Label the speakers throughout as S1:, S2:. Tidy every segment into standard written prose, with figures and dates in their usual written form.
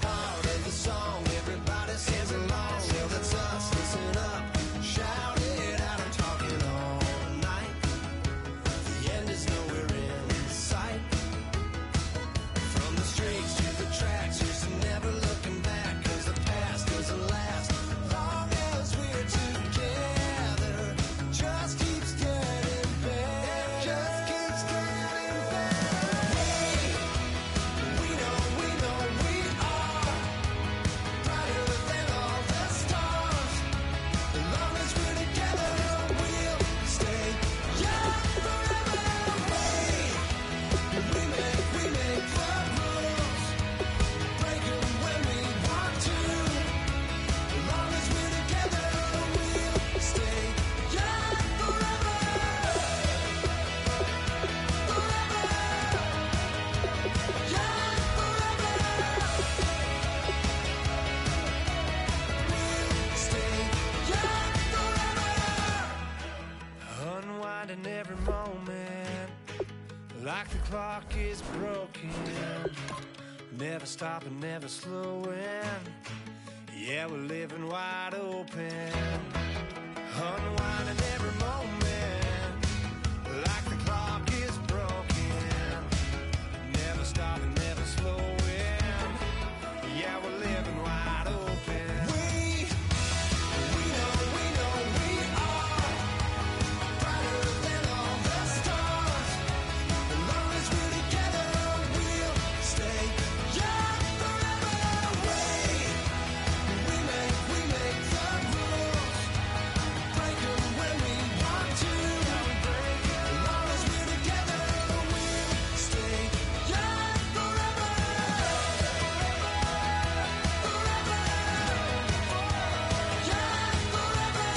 S1: part of the song. Everybody sings along. Well, that's us. Listen up. Shout it out. I'm talking all night. The end is nowhere in sight. From the streets to the tracks, here's some never looking back. 'Cause the past doesn't last long as we're together. Just keeps getting better. Just keeps getting better. We know we are brighter than all the stars. As long as we're together, we'll stay young forever. We make the rules, break 'em when we want to. As long as we're together, we'll stay young forever. Forever. Young forever. We'll stay young forever. Unwinding every moment, like the clock is broken. Never stopping, never slowing. Yeah, we're living wide open. Unwinding every moment, like the clock is broken. Never stopping, never slowing. Yeah, we're living wide open. We know we are brighter than all the stars. As long as we're together, we'll stay young forever. We make the rules, break 'em when we want to. As long as we're together, we'll stay young forever. Forever. Young forever.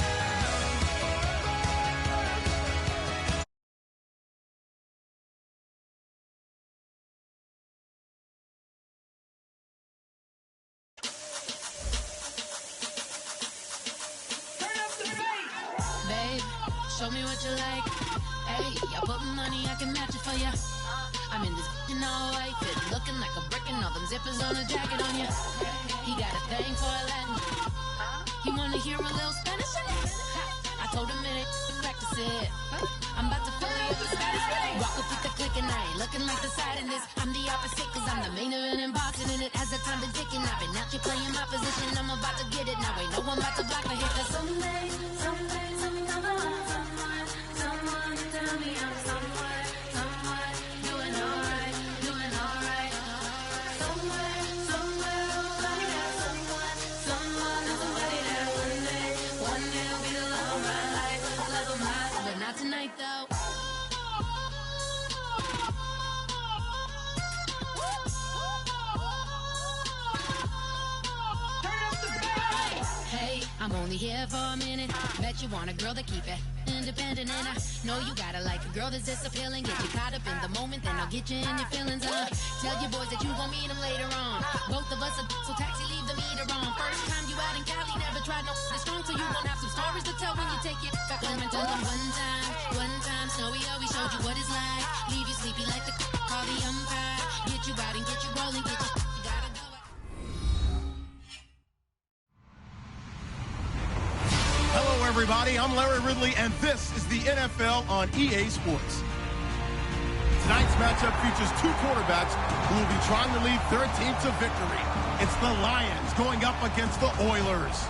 S2: Babe, show me what you like. Hey, I put money, I can match it for ya. I'm in this all white fit, looking like a brick and all them zippers on a jacket on ya. He got a thing for a Latin. He wanna hear a little Spanish in it. I told him it ain't to practice it. I'm about to fill you up with Spanish. Walk up with the click and I ain't looking like the side in this. I'm the opposite 'cause I'm the main event in boxing and it has the time been ticking. I've been out here playing my position. I'm about to get it now. Ain't no one about to block my hit. 'Cause someday, something come along. Someone to tell me I'm someone doing alright. Somewhere, somebody got someone that's somebody that one day will be the love of my life, but not tonight though. Hey, I'm only here for a minute. Bet you want a girl to keep it independent, and I know you gotta like a girl that's this appealing. Get you caught up in the moment, then I'll get you in your feelings. Tell your boys that you gon' meet them later on. Both of us are so taxi, leave the meter on. First time you out in Cali, never tried no this strong, so you gon' have some stories to tell when you take it back home and tell them one time, Snowy always showed you what it's like. Leave you sleepy like the call the umpire. Get you out and get you rolling, get you gotta go out.
S3: Hello, everybody. I'm Larry Ridley, and this is the NFL on EA Sports. Tonight's matchup features two quarterbacks who will be trying to lead their team to victory. It's the Lions going up against the Oilers.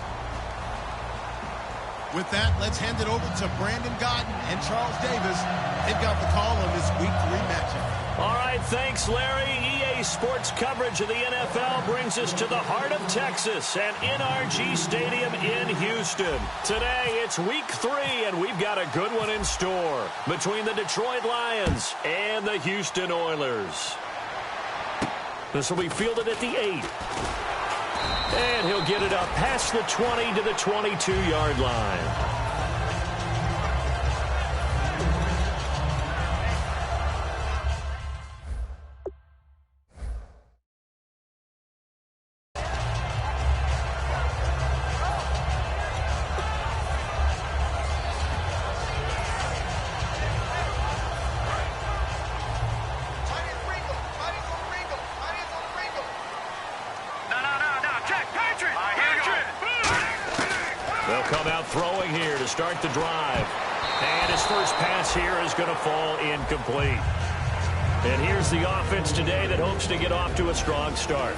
S3: With that, let's hand it over to Brandon Godden and Charles Davis. They've got the call on this Week 3 matchup.
S4: All right, thanks, Larry. EA Sports coverage of the NFL brings us to the heart of Texas and NRG Stadium in Houston. Today, it's Week 3, and we've got a good one in store between the Detroit Lions and the Houston Oilers. This will be fielded at the 8. And he'll get it up past the 20 to the 22-yard line.
S5: No.
S4: come out throwing here to start the drive. And his first pass here is going to fall incomplete. And here's the offense today that hopes to get off to a strong start.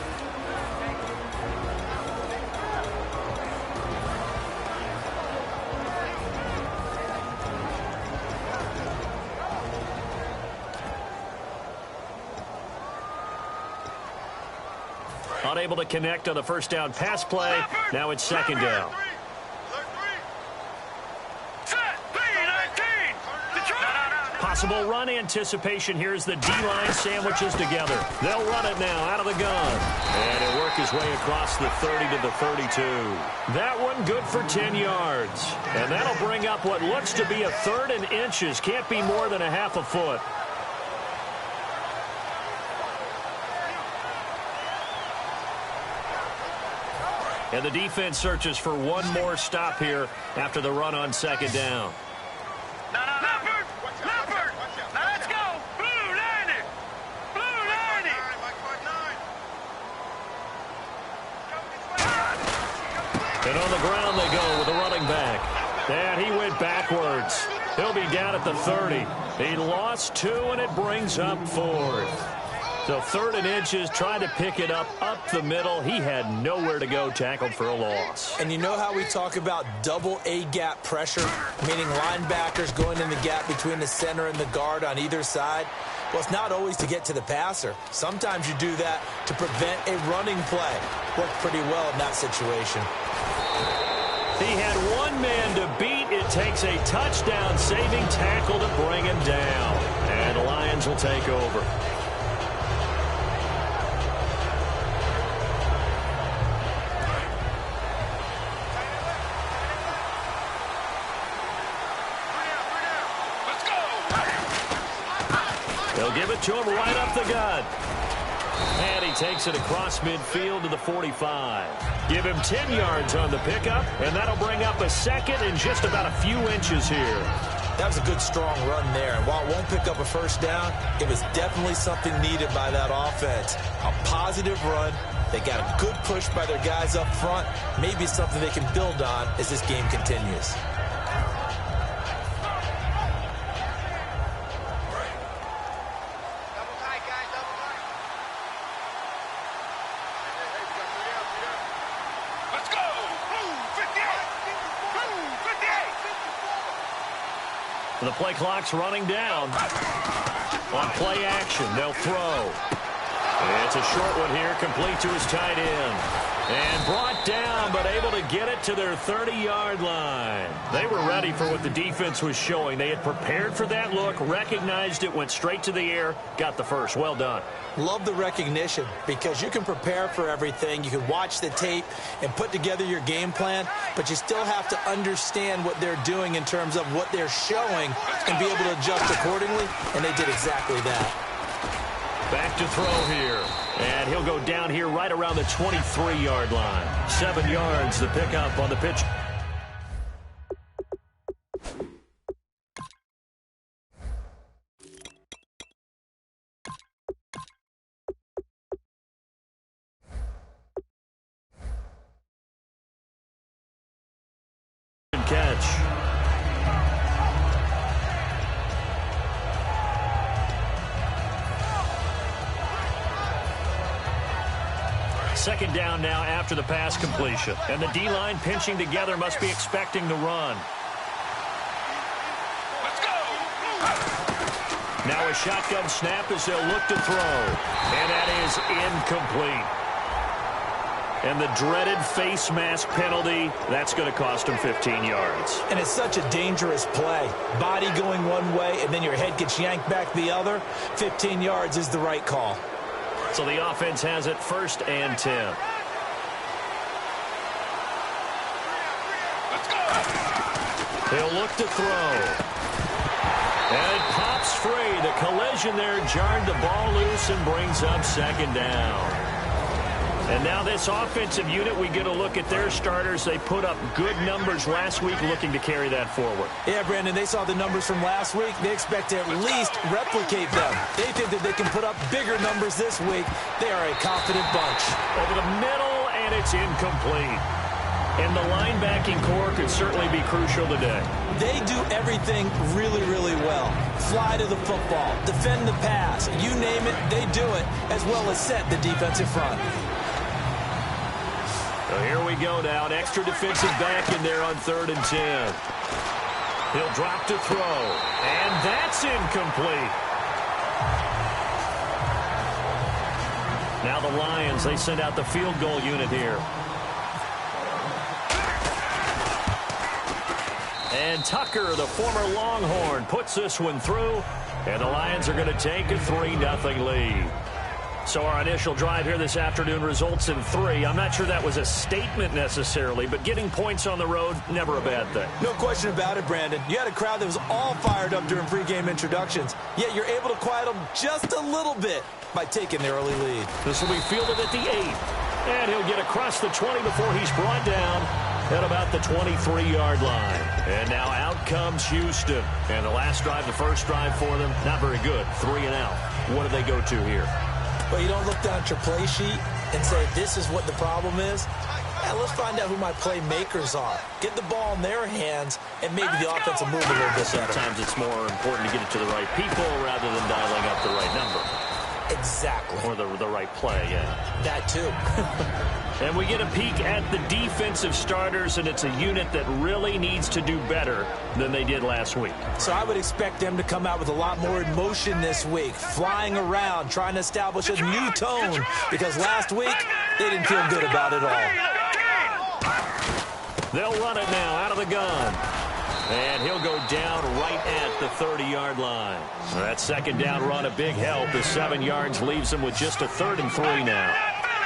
S4: Unable to connect on the first down pass play. Now it's second down. Possible run anticipation. Here's the D-line sandwiches together. They'll run it now out of the gun. And he'll work his way across the 30 to the 32. That one good for 10 yards. And that'll bring up what looks to be a 3rd and inches. Can't be more than a half a foot. And the defense searches for one more stop here after the run on second down. And on the ground they go with the running back. And he went backwards. He'll be down at the 30. He lost 2, and it brings up 4th. So 3rd and inches, trying to pick it up the middle. He had nowhere to go, tackled for a loss.
S5: And you know how we talk about double A-gap pressure, meaning linebackers going in the gap between the center and the guard on either side? Well, it's not always to get to the passer. Sometimes you do that to prevent a running play. Worked pretty well in that situation.
S4: He had one man to beat. It takes a touchdown-saving tackle to bring him down. And the Lions will take over. They'll give it to him right up the gut. And he takes it across midfield to the 45. Give him 10 yards on the pickup, and that'll bring up a 2nd and just about a few inches here.
S5: That was a good, strong run there. And while it won't pick up a first down, it was definitely something needed by that offense. A positive run. They got a good push by their guys up front. Maybe something they can build on as this game continues.
S4: The play clock's running down. On play action, they'll throw. It's a short one here, complete to his tight end. And brought down, but able to get it to their 30-yard line. They were ready for what the defense was showing. They had prepared for that look, recognized it, went straight to the air, got the first. Well done.
S5: Love the recognition, because you can prepare for everything. You can watch the tape and put together your game plan, but you still have to understand what they're doing in terms of what they're showing and be able to adjust accordingly, and they did exactly that.
S4: Back to throw here. And he'll go down here right around the 23-yard line. 7 yards the pickup on the pitch. Catch. Second down now after the pass completion. And the D-line pinching together must be expecting the run.
S1: Let's go!
S4: Now a shotgun snap as they'll look to throw. And that is incomplete. And the dreaded face mask penalty, that's going to cost him 15 yards.
S5: And it's such a dangerous play. Body going one way, and then your head gets yanked back the other. 15 yards is the right call.
S4: So the offense has it 1st and 10.
S1: Let's go!
S4: He'll look to throw. And it pops free. The collision there jarred the ball loose and brings up 2nd down. And now this offensive unit, we get a look at their starters. They put up good numbers last week, looking to carry that forward.
S5: Yeah, Brandon, they saw the numbers from last week. They expect to at least replicate them. They think that they can put up bigger numbers this week. They are a confident bunch.
S4: Over the middle, and it's incomplete. And the linebacking core could certainly be crucial today.
S5: They do everything really, really well. Fly to the football, defend the pass, you name it, they do it, as well as set the defensive front.
S4: So here we go now, an extra defensive back in there on 3rd and 10. He'll drop to throw, and that's incomplete. Now the Lions, they send out the field goal unit here. And Tucker, the former Longhorn, puts this one through, and the Lions are going to take a 3-0 lead. So our initial drive here this afternoon results in 3. I'm not sure that was a statement necessarily, but getting points on the road, never a bad thing.
S5: No question about it, Brandon. You had a crowd that was all fired up during pregame introductions, yet you're able to quiet them just a little bit by taking the early lead.
S4: This will be fielded at the 8, and he'll get across the 20 before he's brought down at about the 23-yard line. And now out comes Houston. And the last drive, the first drive for them, not very good. 3 and out. What do they go to here?
S5: Well, you don't look down at your play sheet and say, this is what the problem is. Yeah, let's find out who my playmakers are. Get the ball in their hands, and maybe the offense will move a little bit better.
S4: Sometimes it's more important to get it to the right people rather than dialing up the right number.
S5: Exactly.
S4: Or the right play, yeah.
S5: That too.
S4: And we get a peek at the defensive starters, and it's a unit that really needs to do better than they did last week.
S5: So I would expect them to come out with a lot more emotion this week, flying around, trying to establish a new tone, because last week they didn't feel good about it all.
S4: They'll run it now out of the gun. And he'll go down right at the 30-yard line. That second down run a big help. The 7 yards leaves him with just a 3rd and 3 now.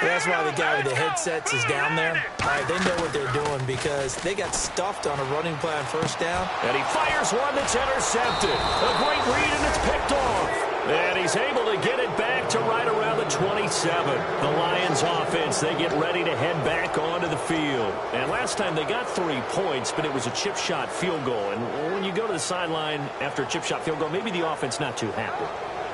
S5: That's why the guy with the headsets is down there. All right, they know what they're doing because they got stuffed on a running play on 1st down.
S4: And he fires one that's intercepted. A great read, and it's picked off. And he's able to get it back to right around the 27. The Lions offense, they get ready to head back onto the field. And last time they got 3 points, but it was a chip shot field goal. And when you go to the sideline after a chip shot field goal, maybe the offense not too happy.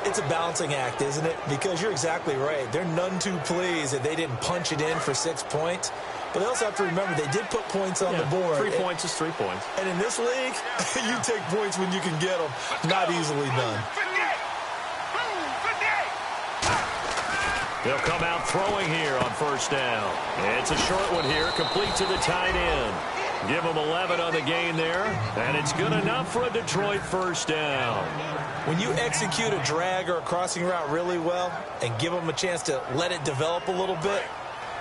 S5: It's a balancing act, isn't it? Because you're exactly right. They're none too pleased that they didn't punch it in for 6 points. But they also have to remember they did put points on the board.
S4: 3 points is 3 points.
S5: And in this league, you take points when you can get them. Not easily done.
S4: They'll come out throwing here on 1st down. It's a short one here, complete to the tight end. Give them 11 on the gain there, and it's good enough for a Detroit 1st down.
S5: When you execute a drag or a crossing route really well and give them a chance to let it develop a little bit,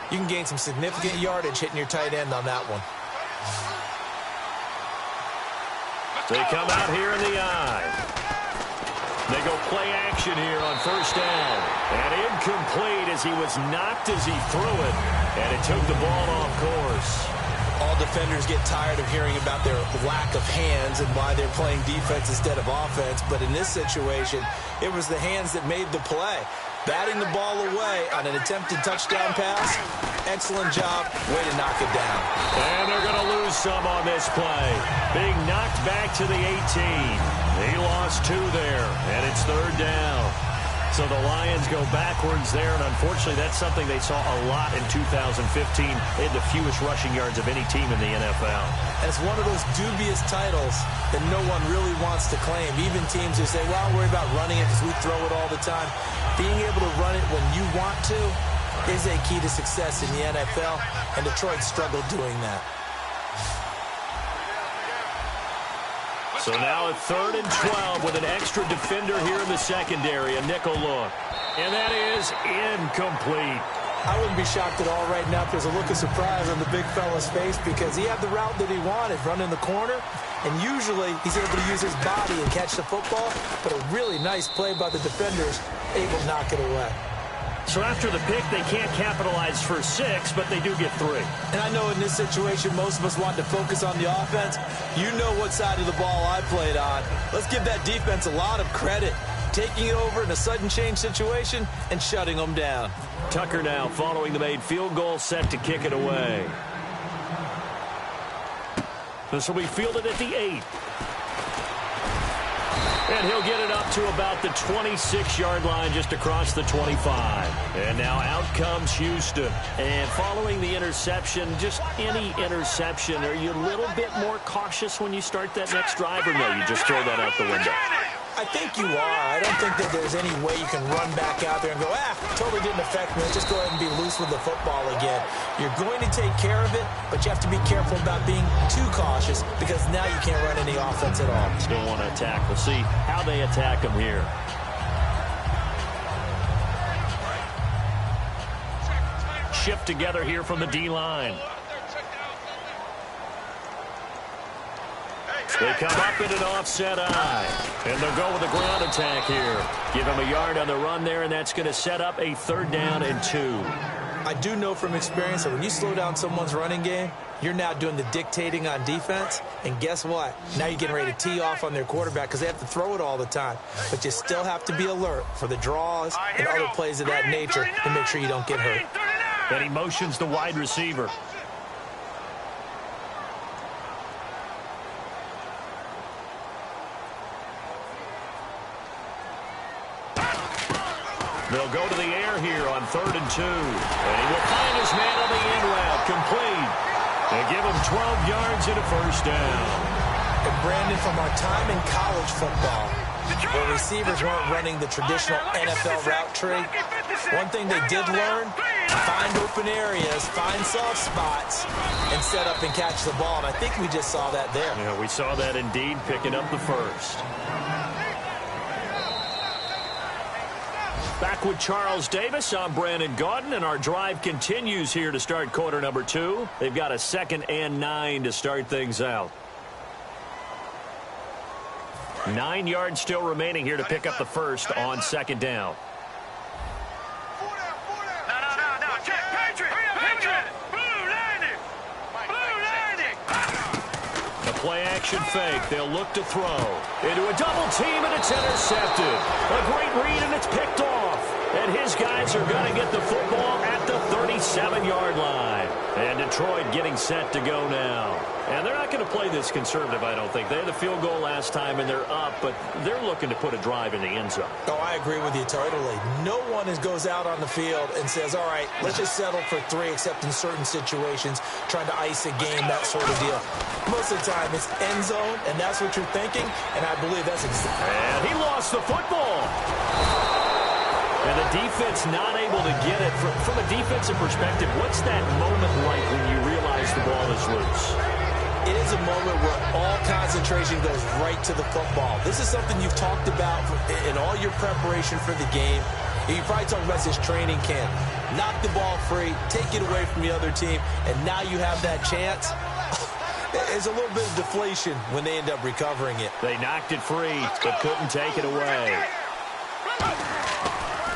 S5: you can gain some significant yardage hitting your tight end on that one.
S4: They come out here in the eye. They go play action here on 1st down. And incomplete as he was knocked as he threw it. And it took the ball off course.
S5: All defenders get tired of hearing about their lack of hands and why they're playing defense instead of offense. But in this situation, it was the hands that made the play. Batting the ball away on an attempted touchdown pass. Excellent job. Way to knock it down.
S4: And they're going to lose some on this play. Being knocked back to the 18. He lost 2 there, and it's 3rd down. So the Lions go backwards there, and unfortunately that's something they saw a lot in 2015. They had the fewest rushing yards of any team in the NFL.
S5: And it's one of those dubious titles that no one really wants to claim. Even teams who say, well, I'll worry about running it because we throw it all the time. Being able to run it when you want to is a key to success in the NFL, and Detroit struggled doing that.
S4: So now a 3rd and 12 with an extra defender here in the secondary, a nickel look. And that is incomplete.
S5: I wouldn't be shocked at all right now if there's a look of surprise on the big fella's face because he had the route that he wanted, running the corner, and usually he's able to use his body and catch the football, but a really nice play by the defenders, able to knock it away.
S4: So after the pick, they can't capitalize for 6, but they do get 3.
S5: And I know in this situation, most of us want to focus on the offense. You know what side of the ball I played on. Let's give that defense a lot of credit. Taking it over in a sudden change situation and shutting them down.
S4: Tucker now following the made field goal, set to kick it away. This will be fielded at the 8. And he'll get it up to about the 26-yard line, just across the 25. And now out comes Houston. And following the interception, just any interception, are you a little bit more cautious when you start that next drive, or no, you just throw that out the window?
S5: I think you are. I don't think that there's any way you can run back out there and go, totally didn't affect me. Let's just go ahead and be loose with the football again. You're going to take care of it, but you have to be careful about being too cautious because now you can't run any offense at all.
S4: Still want to attack. We'll see how they attack him here. Shift together here from the D-line. They come up in an offset eye, and they'll go with a ground attack here. Give him a yard on the run there, and that's going to set up a 3rd down and 2.
S5: I do know from experience that when you slow down someone's running game, you're now doing the dictating on defense, and guess what? Now you're getting ready to tee off on their quarterback because they have to throw it all the time. But you still have to be alert for the draws and other plays of that nature to make sure you don't get hurt.
S4: And he motions the wide receiver. They'll go to the air here on 3rd and 2. And he will find his man on the in route, complete. They give him 12 yards and a 1st down.
S5: And Brandon, from our time in college football, where receivers weren't running the traditional NFL route tree, one thing they did learn, find open areas, find soft spots, and set up and catch the ball. And I think we just saw that there.
S4: Yeah, we saw that indeed, picking up the 1st. Back with Charles Davis, I'm Brandon Gaudin, and our drive continues here to start quarter number 2. They've got a 2nd and 9 to start things out. 9 yards still remaining here to pick up the 1st on 2nd down. The play-action fake. They'll look to throw. Into a double team, and it's intercepted. A great read, and it's picked off. And his guys are going to get the football at the 37-yard line. And Detroit getting set to go now. And they're not going to play this conservative, I don't think. They had the field goal last time, and they're up, but they're looking to put a drive in the end zone.
S5: Oh, I agree with you totally. No one goes out on the field and says, all right, let's just settle for 3, except in certain situations, trying to ice a game, that sort of deal. Most of the time, it's end zone, and that's what you're thinking, and I believe that's exactly.
S4: And he lost the football. And the defense not able to get it. From a defensive perspective, what's that moment like when you realize the ball is loose?
S5: It is a moment where all concentration goes right to the football. This is something you've talked about in all your preparation for the game. You probably talked about this training camp. Knock the ball free, take it away from the other team, and now you have that chance. There's a little bit of deflation when they end up recovering it.
S4: They knocked it free, but couldn't take it away.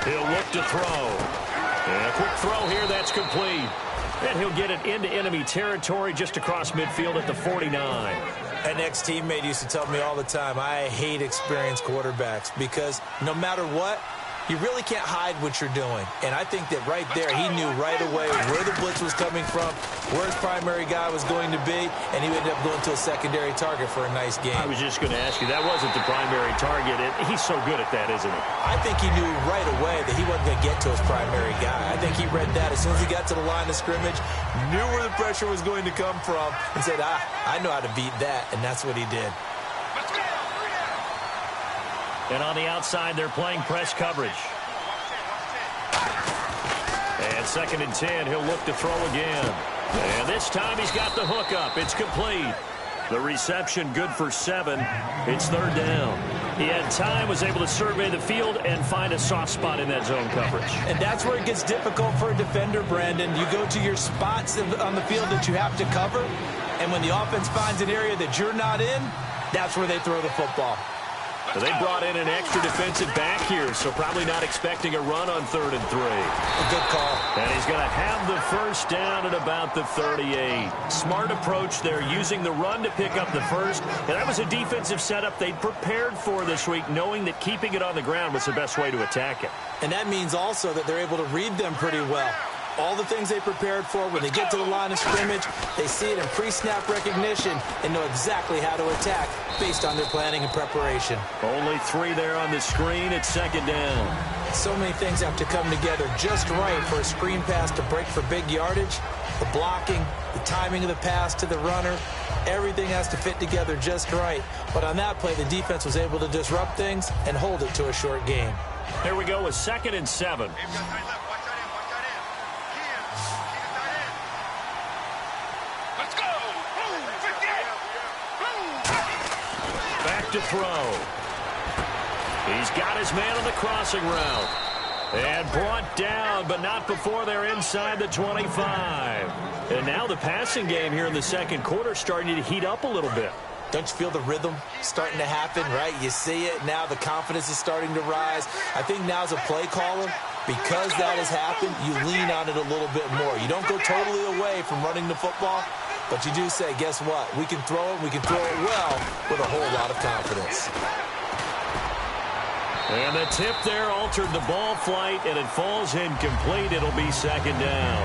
S4: He'll look to throw. And a quick throw here, that's complete. And he'll get it into enemy territory just across midfield at the 49.
S5: An ex-teammate used to tell me all the time, I hate experienced quarterbacks because no matter what, you really can't hide what you're doing. And I think that right there, he knew right away where the blitz was coming from, where his primary guy was going to be, and he ended up going to a secondary target for a nice game.
S4: I was just going to ask you, that wasn't the primary target. He's so good at that, isn't he?
S5: I think he knew right away that he wasn't going to get to his primary guy. I think he read that as soon as he got to the line of scrimmage, knew where the pressure was going to come from, and said, I know how to beat that, and that's what he did.
S4: And on the outside, they're playing press coverage. And 2nd and 10, he'll look to throw again. And this time he's got the hook up. It's complete. The reception good for 7. It's 3rd down. He had time, was able to survey the field and find a soft spot in that zone coverage.
S5: And that's where it gets difficult for a defender, Brandon. You go to your spots on the field that you have to cover, and when the offense finds an area that you're not in, that's where they throw the football.
S4: So they brought in an extra defensive back here, so probably not expecting a run on 3rd and 3.
S5: A good call.
S4: And he's going to have the 1st down at about the 38. Smart approach there, using the run to pick up the 1st. And that was a defensive setup they'd prepared for this week, knowing that keeping it on the ground was the best way to attack it.
S5: And that means also that they're able to read them pretty well. all the things they prepared for. When they get to the line of scrimmage, they see it in pre-snap recognition and know exactly how to attack based on their planning and preparation.
S4: Only 3 there on the screen. It's second down.
S5: So many things have to come together just right for a screen pass to break for big yardage. The blocking, the timing of the pass to the runner, everything has to fit together just right. But on that play, the defense was able to disrupt things and hold it to a short gain.
S4: Here we go with 2nd and 7.
S1: Let's go!
S4: Back to throw. He's got his man on the crossing route. And brought down, but not before they're inside the 25. And now the passing game here in the second quarter starting to heat up a little bit.
S5: Don't you feel the rhythm starting to happen, right? You see it. Now the confidence is starting to rise. I think now as a play caller, because that has happened, you lean on it a little bit more. You don't go totally away from running the football, but you do say, guess what? We can throw it. We can throw it well with a whole lot of confidence.
S4: And the tip there altered the ball flight, and it falls incomplete. It'll be second down.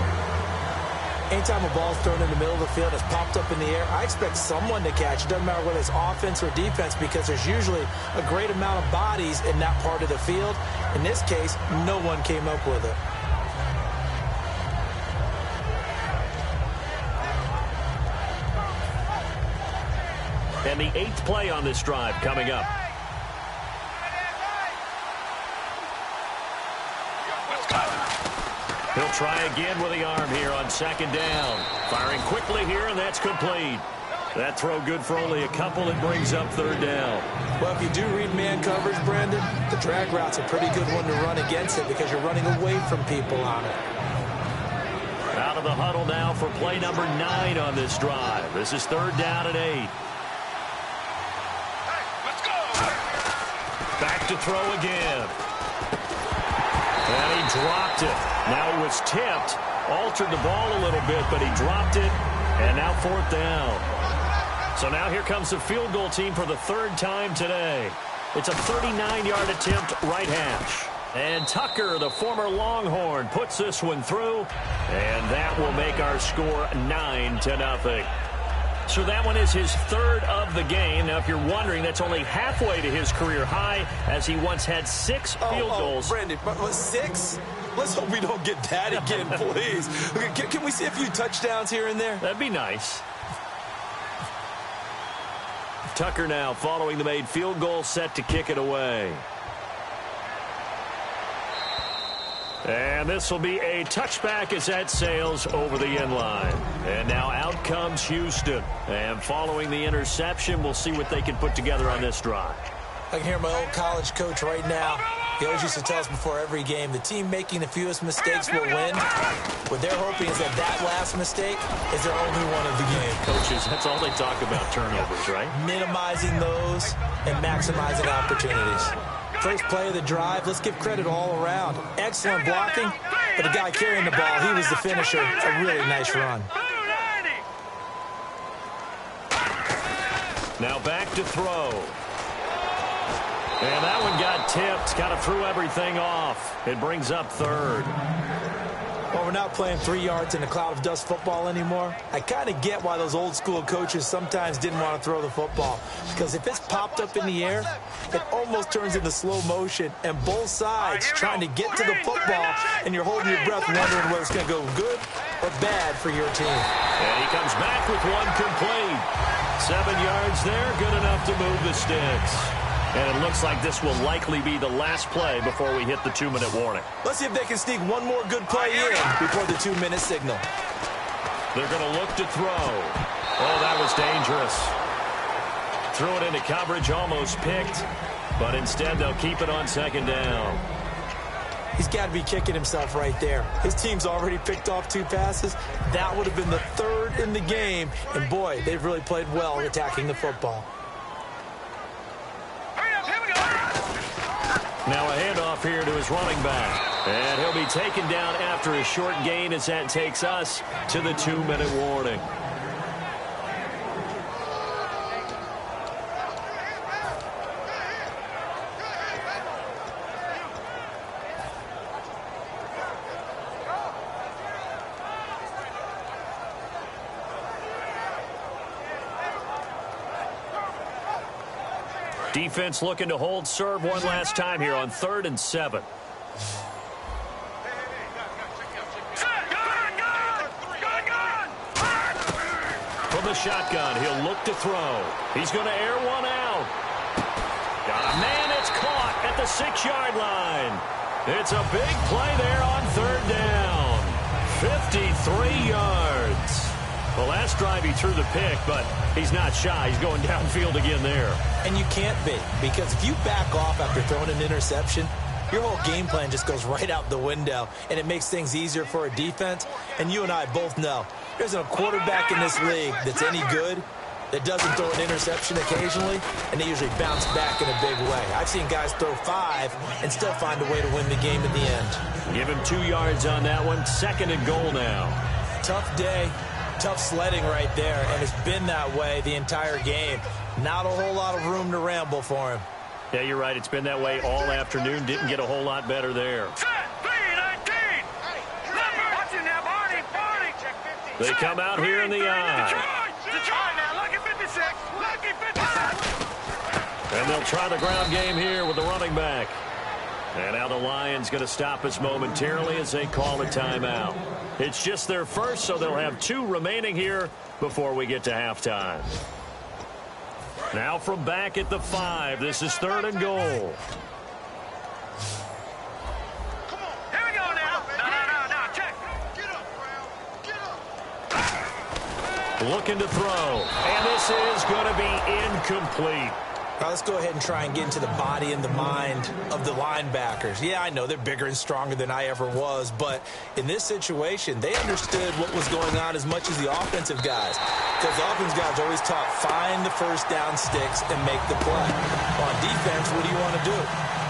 S5: Anytime a ball's thrown in the middle of the field, it's popped up in the air, I expect someone to catch. It doesn't matter whether it's offense or defense, because there's usually a great amount of bodies in that part of the field. In this case, no one came up with it.
S4: And the 8th play on this drive coming up. He'll try again with the arm here on second down. Firing quickly here, and that's complete. That throw good for only a couple. It brings up 3rd down.
S5: Well, if you do read man coverage, Brandon, the drag route's a pretty good one to run against it because you're running away from people on it.
S4: Out of the huddle now for play number 9 on this drive. This is 3rd down and 8.
S1: Let's go!
S4: Back to throw again. And he dropped it. Now he was tipped, altered the ball a little bit, but he dropped it, and now 4th down. So now here comes the field goal team for the 3rd time today. It's a 39-yard attempt, right hash. And Tucker, the former Longhorn, puts this one through, and that will make our score 9-0. So that one is his 3rd of the game. Now, if you're wondering, that's only halfway to his career high, as he once had 6 field goals.
S5: Brandon, but 6? Let's hope we don't get that again, please. Okay, can we see a few touchdowns here and there?
S4: That'd be nice. Tucker now following the made field goal, set to kick it away. And this will be a touchback as that sails over the end line. And now out comes Houston. And following the interception, we'll see what they can put together on this drive.
S5: I can hear my old college coach right now. He always used to tell us before every game, the team making the fewest mistakes will win. What they're hoping is that last mistake is their only one of the game.
S4: Coaches, that's all they talk about, turnovers, right?
S5: Minimizing those and maximizing opportunities. First play of the drive, let's give credit all around. Excellent blocking, but the guy carrying the ball, he was the finisher. A really nice run.
S4: Now back to throw. And that one got tipped, kind of threw everything off. It brings up 3rd.
S5: Well, we're not playing 3 yards in a cloud of dust football anymore. I kind of get why those old school coaches sometimes didn't want to throw the football. Because if it's popped up in the air, it almost turns into slow motion. And both sides trying to get to the football, and you're holding your breath wondering whether it's going to go good or bad for your team.
S4: And he comes back with one complete. 7 yards there, good enough to move the sticks. And it looks like this will likely be the last play before we hit the 2-minute warning.
S5: Let's see if they can sneak one more good play in before the 2-minute signal.
S4: They're going to look to throw. Oh, that was dangerous. Threw it into coverage, almost picked. But instead, they'll keep it on second down.
S5: He's got to be kicking himself right there. His team's already picked off 2 passes. That would have been the 3rd in the game. And, boy, they've really played well attacking the football.
S4: Now a handoff here to his running back. And he'll be taken down after a short gain as that takes us to the 2-minute warning. Defense looking to hold serve one last time here on 3rd and 7. From the shotgun, he'll look to throw. He's going to air one out. Got a man, it's caught at the 6-yard line. It's a big play there on 3rd down. 53 yards. Well, last drive he threw the pick, but he's not shy. He's going downfield again there. And you can't be, because if you back off after throwing an interception, your whole game plan just goes right out the window, and it makes things easier for a defense. And you and I both know there's a quarterback in this league that's any good that doesn't throw an interception occasionally, and they usually bounce back in a big way. I've seen guys throw 5 and still find a way to win the game at the end. Give him 2 yards on that one. 2nd and goal now. Tough day. Tough sledding right there, and it's been that way the entire game. Not a whole lot of room to ramble for him. Yeah, you're right. It's been that way all afternoon. Didn't get a whole lot better there. They come out here in the eye. And they'll try the ground game here with the running back. And now the Lions going to stop us momentarily as they call a timeout. It's just their first, so they'll have 2 remaining here before we get to halftime. Now from back at the 5, this is 3rd and goal.
S6: Come on. Here we go now. No. Check. Get up, Brown. Get up.
S4: Looking to throw. And this is going to be incomplete.
S5: Now let's go ahead and try and get into the body and the mind of the linebackers. Yeah, I know they're bigger and stronger than I ever was, but in this situation, they understood what was going on as much as the offensive guys. Because the offensive guys are always taught, find the first down sticks and make the play. On defense, what do you want to do?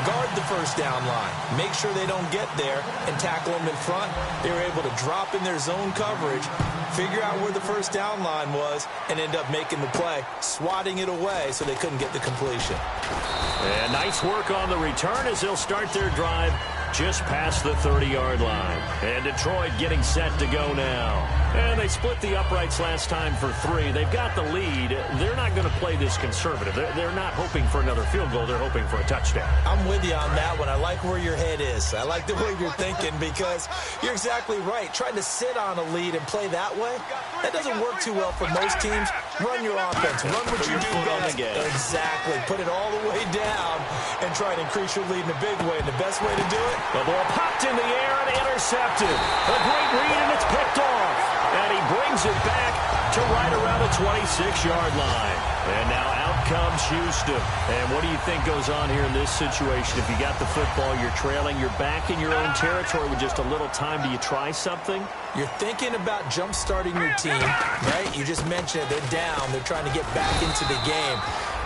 S5: Guard the first down line. Make sure they don't get there and tackle them in front. They were able to drop in their zone coverage, figure out where the first down line was, and end up making the play, swatting it away so they couldn't get the completion.
S4: And nice work on the return as they'll start their drive just past the 30-yard line. And Detroit getting set to go now. And they split the uprights last time for 3. They've got the lead. They're not going to play this conservative. They're not hoping for another field goal. They're hoping for a touchdown.
S5: I'm with you on that one. I like where your head is. I like the way you're thinking because you're exactly right. Trying to sit on a lead and play that way, that doesn't work too well for most teams. Run your offense. Run what you do best. Exactly. Put it all the way down and try to increase your lead in a big way. And the best way to do it?
S4: The ball popped in the air and intercepted. A great read, and it's picked off. And he brings it back to right around the 26-yard line. And now out comes Houston. And what do you think goes on here in this situation? If you got the football, you're trailing, you're back in your own territory with just a little time. Do you try something?
S5: You're thinking about jump-starting your team, right? You just mentioned it. They're down. They're trying to get back into the game.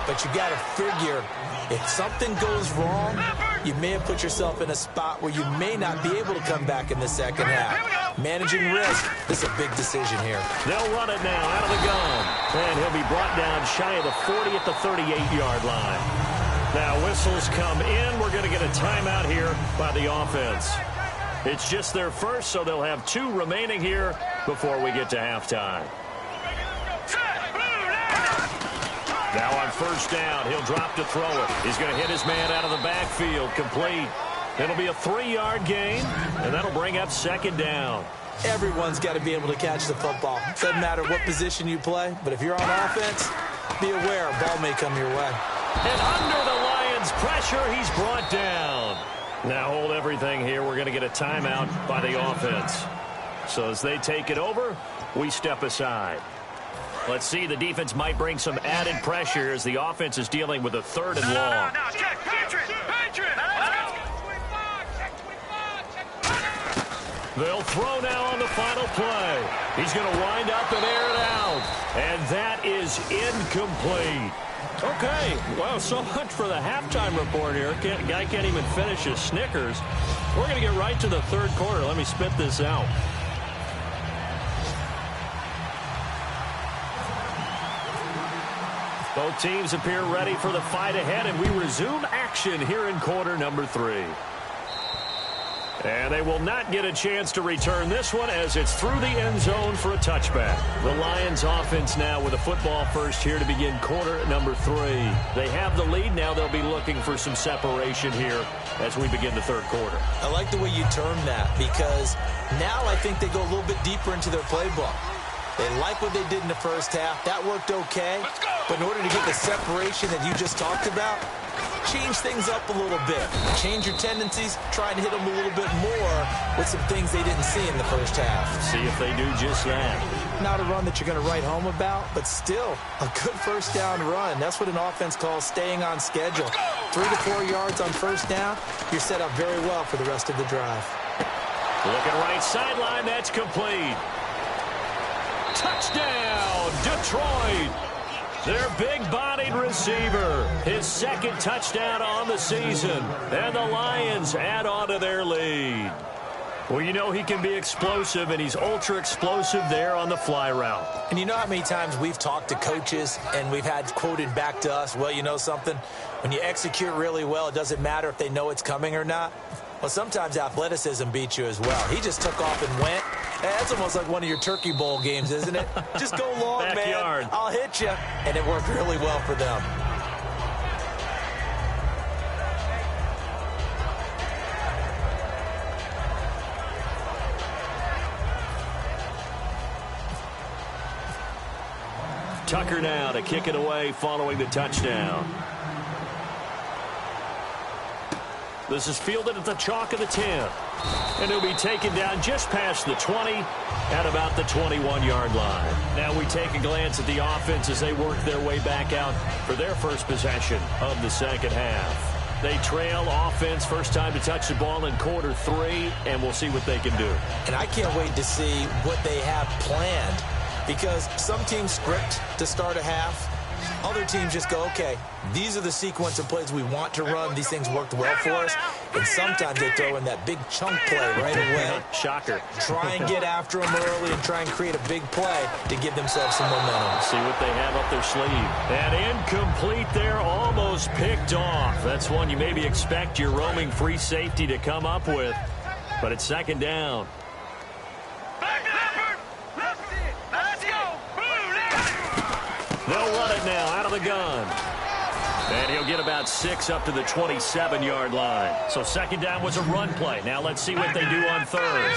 S5: But you got to figure if something goes wrong, you may have put yourself in a spot where you may not be able to come back in the second half. Managing risk, this is a big decision here.
S4: They'll run it now out of the gun. And he'll be brought down shy of the 40 at the 38-yard line. Now whistles come in. We're going to get a timeout here by the offense. It's just their first, so they'll have 2 remaining here before we get to halftime. Now on first down, he'll drop to throw it. He's going to hit his man out of the backfield, complete. It'll be a 3-yard gain, and that'll bring up 2nd down.
S5: Everyone's got to be able to catch the football. Doesn't matter what position you play, but if you're on offense, be aware a ball may come your way.
S4: And under the Lions' pressure, he's brought down. Now hold everything here. We're going to get a timeout by the offense. So as they take it over, we step aside. Let's see, the defense might bring some added pressure as the offense is dealing with a 3rd and long. They'll throw now on the final play. He's going to wind up and air it out. And that is incomplete. Okay, well, so much for the halftime report here. Guy can't even finish his Snickers. We're going to get right to the 3rd quarter. Let me spit this out. Both teams appear ready for the fight ahead, and we resume action here in quarter number 3. And they will not get a chance to return this one as it's through the end zone for a touchback. The Lions offense now with a football first here to begin quarter number 3. They have the lead. Now they'll be looking for some separation here as we begin the third quarter.
S5: I like the way you term that because now I think they go a little bit deeper into their playbook. They like what they did in the first half. That worked okay. But in order to get the separation that you just talked about, change things up a little bit. Change your tendencies, try and hit them a little bit more with some things they didn't see in the first half.
S4: See if they do just that.
S5: Not a run that you're going to write home about, but still a good first down run. That's what an offense calls staying on schedule. 3 to 4 yards on first down, you're set up very well for the rest of the drive.
S4: Looking right sideline, that's complete. Touchdown, Detroit. Their big-bodied receiver, his second touchdown on the season. And the Lions add on to their lead. Well, you know he can be explosive, and he's ultra-explosive there on the fly route.
S5: And you know how many times we've talked to coaches and we've had quoted back to us, well, you know something? When you execute really well, it doesn't matter if they know it's coming or not. Well, sometimes athleticism beats you as well. He just took off and went. That's almost like one of your Turkey Bowl games, isn't it? Just go long,
S4: Backyard.
S5: man. I'll hit you. And it worked really well for them.
S4: Tucker now to kick it away following the touchdown. This is fielded at the chalk of the 10. And he'll be taken down just past the 20 at about the 21-yard line. Now we take a glance at the offense as they work their way back out for their first possession of the second half. They trail offense, first time to touch the ball in quarter 3, and we'll see what they can do.
S5: And I can't wait to see what they have planned because some teams script to start a half. Other teams just go, okay, these are the sequence of plays we want to run. These things worked well for us. And sometimes they throw in that big chunk play right away.
S4: Shocker.
S5: Try and get after them early and try and create a big play to give themselves some momentum.
S4: See what they have up their sleeve. And incomplete there, almost picked off. That's one you maybe expect your roaming free safety to come up with. But it's second down. They'll run it now out of the gun. And he'll get about 6 up to the 27-yard line. So second down was a run play. Now let's see what they do on third.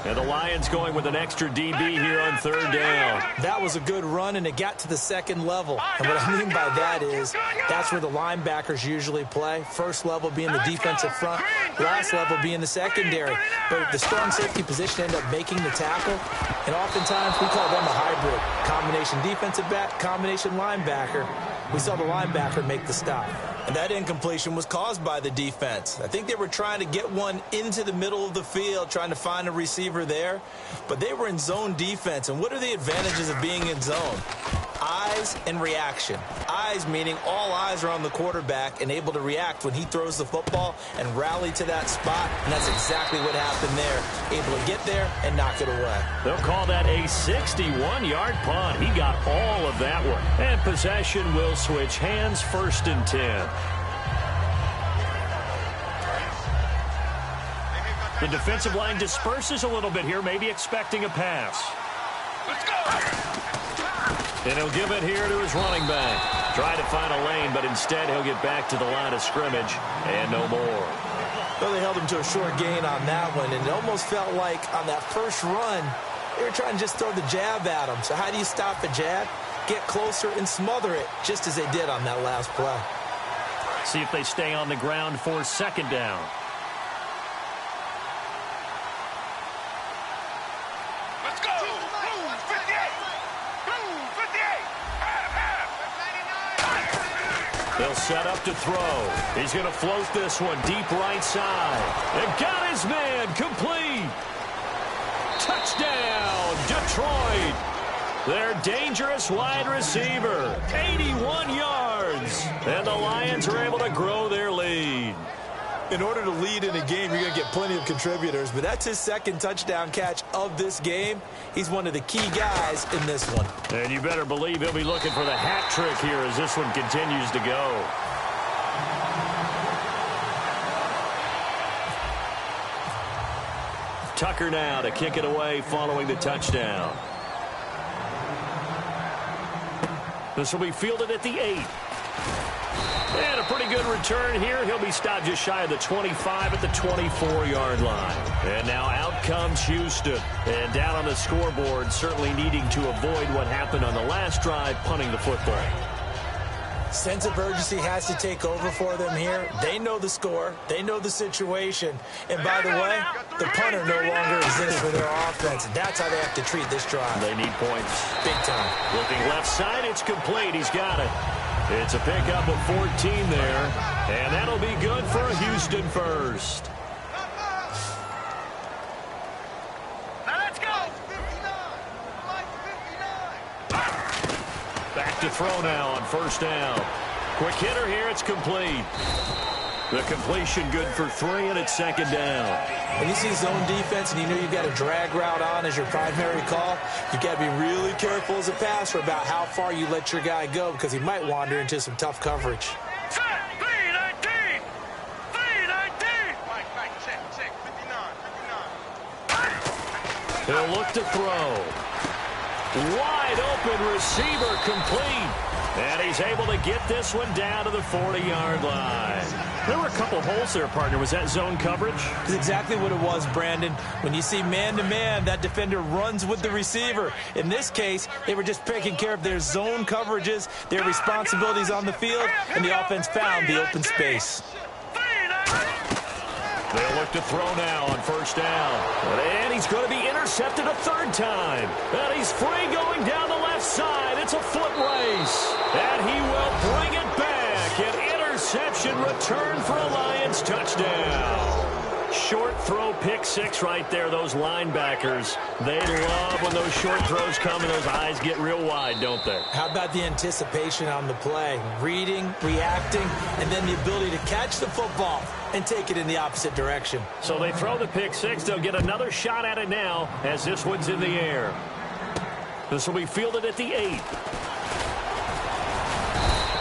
S4: And the Lions going with an extra DB here on third down.
S5: That was a good run, and it got to the second level. And what I mean by that is that's where the linebackers usually play. First level being the defensive front, last level being the secondary. But the strong safety position ended up making the tackle. And oftentimes we call them a hybrid. Combination defensive back, combination linebacker. We saw the linebacker make the stop. And that incompletion was caused by the defense. I think they were trying to get one into the middle of the field, trying to find a receiver there. But they were in zone defense. And what are the advantages of being in zone? Eyes and reaction. Eyes meaning all eyes are on the quarterback and able to react when he throws the football and rally to that spot. And that's exactly what happened there. Able to get there and knock it away.
S4: They'll call that a 61-yard punt. He got all of that one. And possession will switch hands, first and 10. The defensive line disperses a little bit here, maybe expecting a pass.
S6: Let's go!
S4: And he'll give it here to his running back. Try to find a lane, but instead he'll get back to the line of scrimmage and no more.
S5: Well, they held him to a short gain on that one, and it almost felt like on that first run, they were trying to just throw the jab at him. So how do you stop a jab? Get closer and smother it, just as they did on that last play.
S4: See if they stay on the ground for second down.
S6: Let's go! Move, 58! Move, 58! Half!
S4: They'll set up to throw. He's going to float this one deep right side. And got his man complete. Touchdown, Detroit. Their dangerous wide receiver, 81 yards. And the Lions are able to grow their lead.
S5: In order to lead in a game, you're going to get plenty of contributors, but that's his second touchdown catch of this game. He's one of the key guys in this one.
S4: And you better believe he'll be looking for the hat trick here as this one continues to go. Tucker now to kick it away following the touchdown. This will be fielded at the 8. And a pretty good return here. He'll be stopped just shy of the 25 at the 24-yard line. And now out comes Houston. And down on the scoreboard, certainly needing to avoid what happened on the last drive, punting the football.
S5: Sense of urgency has to take over for them here. They know the score. They know the situation. And by the way, the punter no longer exists for their offense. That's how they have to treat this drive.
S4: They need points.
S5: Big time.
S4: Looking left side, it's complete. He's got it. It's a pickup of 14 there. And that'll be good for a Houston first. To throw now on first down. Quick hitter here. It's complete. The completion good for 3, and it's second down.
S5: When you see zone defense and you know you've got a drag route on as your primary call, you've got to be really careful as a passer about how far you let your guy go because he might wander into some tough coverage.
S4: He'll look to throw. Wide open receiver complete. And he's able to get this one down to the 40-yard line. There were a couple holes there, partner. Was that zone coverage?
S5: That's exactly what it was, Brandon. When you see man-to-man, that defender runs with the receiver. In this case, they were just taking care of their zone coverages, their responsibilities on the field, and the offense found the open space.
S4: They'll look to throw now on first down. And he's going to be intercepted a third time. And he's free going down the left side. It's a foot race. And he will bring it back. An interception return for a Lions touchdown. Short throw, pick 6 right there. Those linebackers, they love when those short throws come and those eyes get real wide, don't they?
S5: How about the anticipation on the play? Reading, reacting, and then the ability to catch the football and take it in the opposite direction.
S4: So they throw the pick 6. They'll get another shot at it now as this one's in the air. This will be fielded at the 8.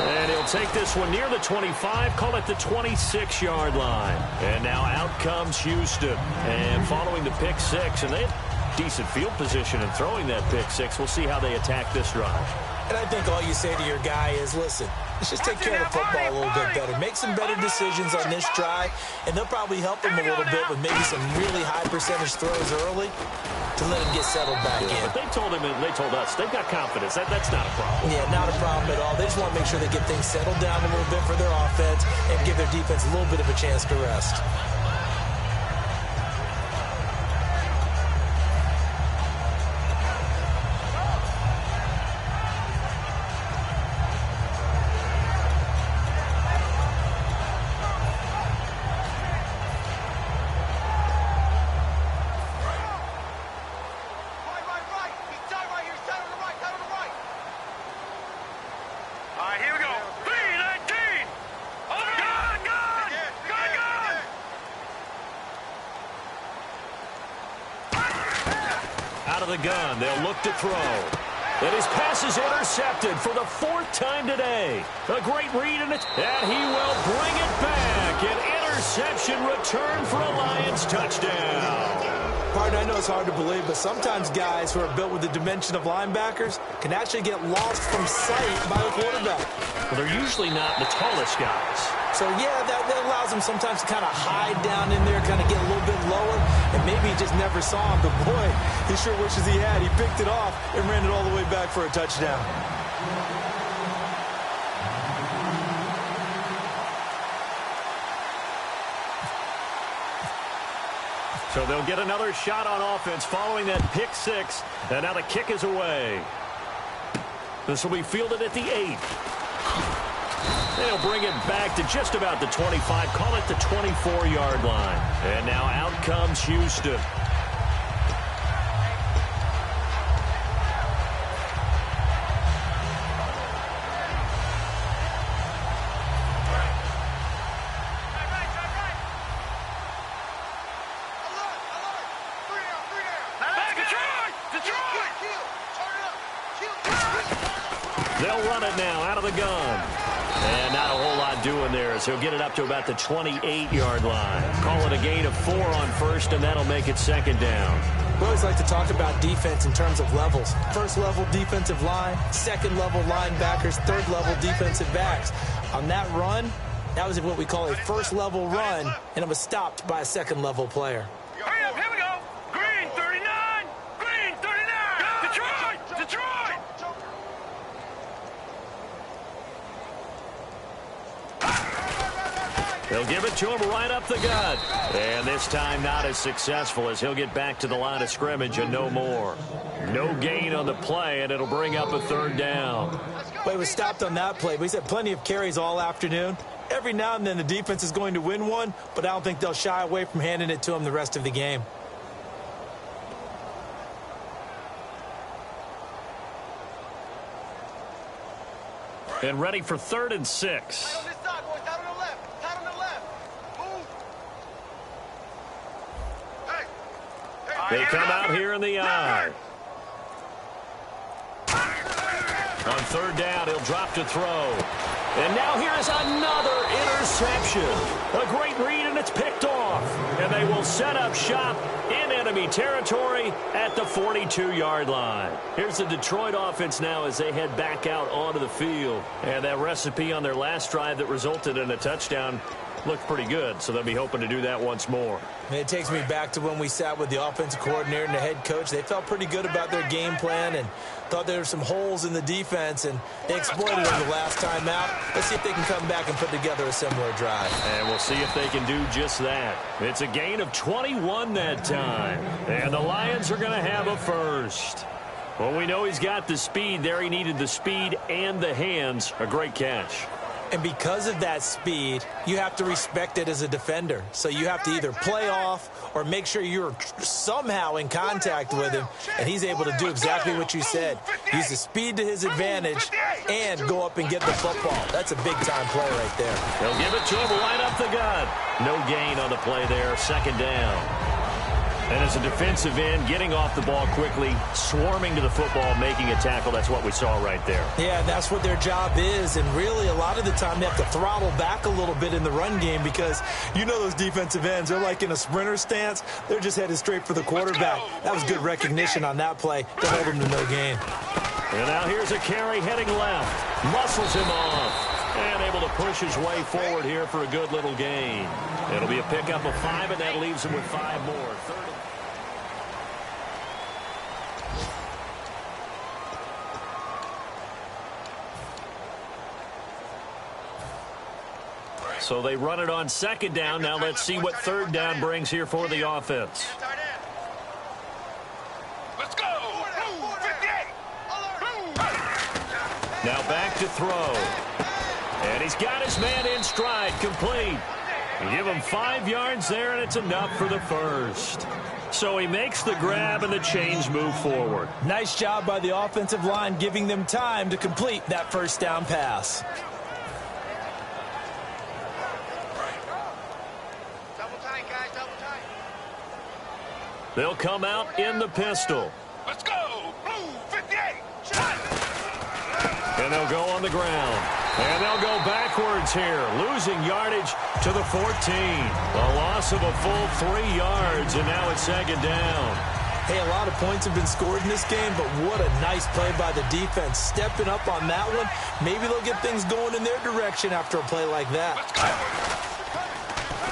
S4: And he'll take this one near the 25, call it the 26-yard line. And now out comes Houston. And following the pick 6, and they have decent field position in throwing that pick 6. We'll see how they attack this drive.
S5: And I think all you say to your guy is, listen, let's just take care of the football a little bit better. Make some better decisions on this drive, and they'll probably help him a little bit with maybe some really high percentage throws early to let him get settled back in.
S4: But they told him and they told us they've got confidence. That's not a problem.
S5: Yeah, not a problem at all. They just want to make sure they get things settled down a little bit for their offense and give their defense a little bit of a chance to rest.
S4: The gun. They'll look to throw. And his pass is intercepted for the 4th time today. A great read, and he will bring it back. An interception return for a Lions touchdown.
S5: Partner, I know it's hard to believe, but sometimes guys who are built with the dimension of linebackers can actually get lost from sight by the quarterback.
S4: Well, they're usually not the tallest guys.
S5: So, yeah, that allows him sometimes to kind of hide down in there, kind of get a little bit lower, and maybe he just never saw him. But, boy, he sure wishes he had. He picked it off and ran it all the way back for a touchdown.
S4: So they'll get another shot on offense following that pick 6. And now the kick is away. This will be fielded at the 8. They'll bring it back to just about the 25. Call it the 24-yard line. And now out comes Houston. They'll run it now out of the gun. And not a whole lot doing there as he'll get it up to about the 28-yard line. Call it a gain of 4 on first, and that'll make it second down.
S5: We always like to talk about defense in terms of levels. First level defensive line, second level linebackers, third level defensive backs. On that run, that was what we call a first level run, and it was stopped by a second level player.
S6: Hurry up, here we go. Green 39. Green 39. Detroit. Detroit.
S4: They'll give it to him right up the gut. And this time not as successful as he'll get back to the line of scrimmage and no more. No gain on the play, and it'll bring up a third down.
S5: But he was stopped on that play. But he's had plenty of carries all afternoon. Every now and then the defense is going to win one, but I don't think they'll shy away from handing it to him the rest of the game.
S4: And ready for 3rd and 6.
S6: On this side, boys. Out on the left. Out on the left. Move. Hey.
S4: They come out here in the eye. On 3rd down, he'll drop to throw. And now here is another interception. A great read, and it's picked off. And they will set up shop in enemy territory at the 42-yard line. Here's the Detroit offense now as they head back out onto the field. And that recipe on their last drive that resulted in a touchdown looked pretty good, so they'll be hoping to do that once more.
S5: It takes me back to when we sat with the offensive coordinator and the head coach. They felt pretty good about their game plan and thought there were some holes in the defense, and they exploited them the last time out. Let's see if they can come back and put together a similar drive.
S4: And we'll see if they can do just that. It's a gain of 21 that time, and the Lions are going to have a first. Well, we know he's got the speed there. He needed the speed and the hands. A great catch.
S5: And because of that speed, you have to respect it as a defender. So you have to either play off or make sure you're somehow in contact with him. And he's able to do exactly what you said. Use the speed to his advantage and go up and get the football. That's a big-time play right there.
S4: They'll give it to him right up the gut. No gain on the play there. Second down. And as a defensive end, getting off the ball quickly, swarming to the football, making a tackle, that's what we saw right there.
S5: Yeah, that's what their job is. And really, a lot of the time, they have to throttle back a little bit in the run game because you know those defensive ends, they're like in a sprinter stance. They're just headed straight for the quarterback. That was good recognition on that play to hold him to no gain.
S4: And now here's a carry heading left. Muscles him off. And able to push his way forward here for a good little gain. It'll be a pickup of 5, and that leaves him with 5 more. So they run it on second down. Now let's see what third down brings here for the offense.
S6: Let's go. Move, 58.
S4: Now back to throw. And he's got his man in stride, complete. You give him 5 yards there, and it's enough for the first. So he makes the grab, and the chains move forward.
S5: Nice job by the offensive line giving them time to complete that first down pass.
S4: They'll come out in the pistol.
S6: Let's go. Blue 58. Shot.
S4: And they'll go on the ground. And they'll go backwards here, losing yardage to the 14. A loss of a full 3 yards, and now it's second down.
S5: Hey, a lot of points have been scored in this game, but what a nice play by the defense. Stepping up on that one, maybe they'll get things going in their direction after a play like that.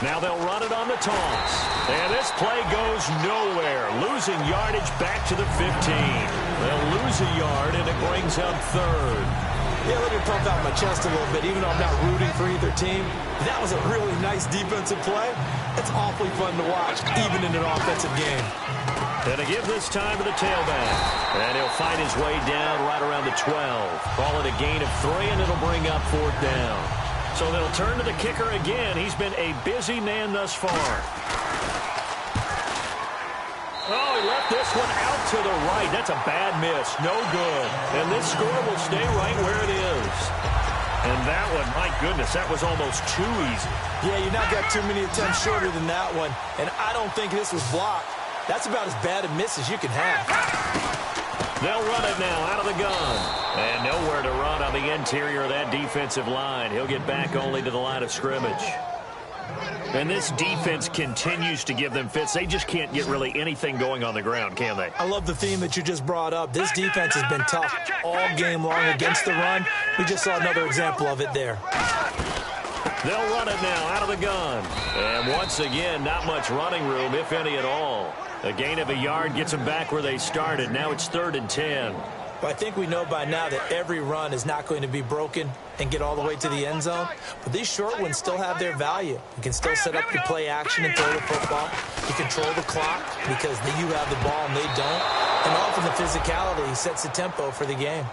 S4: Now they'll run it on the toss. And this play goes nowhere. Losing yardage back to the 15. They'll lose a yard, and it brings up third.
S5: Yeah, let me pump out my chest a little bit, even though I'm not rooting for either team. That was a really nice defensive play. It's awfully fun to watch, even in an offensive game.
S4: And to give this time to the tailback. And he'll find his way down right around the 12. Call it a gain of 3, and it'll bring up 4th down. So they'll turn to the kicker again. He's been a busy man thus far. Oh, he left this one out to the right. That's a bad miss. No good. And this score will stay right where it is. And that one, my goodness, that was almost too easy.
S5: Yeah, you not got too many attempts shorter than that one. And I don't think this was blocked. That's about as bad a miss as you can have.
S4: They'll run it now out of the gun. And nowhere to run on the interior of that defensive line. He'll get back only to the line of scrimmage. And this defense continues to give them fits. They just can't get really anything going on the ground, can they?
S5: I love the theme that you just brought up. This defense has been tough all game long against the run. We just saw another example of it there.
S4: They'll run it now out of the gun. And once again, not much running room, if any at all. A gain of a yard gets them back where they started. Now it's 3rd and 10.
S5: But I think we know by now that every run is not going to be broken and get all the way to the end zone. But these short ones still have their value. You can still set up your play action and throw the football. You control the clock because you have the ball and they don't. And often the physicality sets the tempo for the game.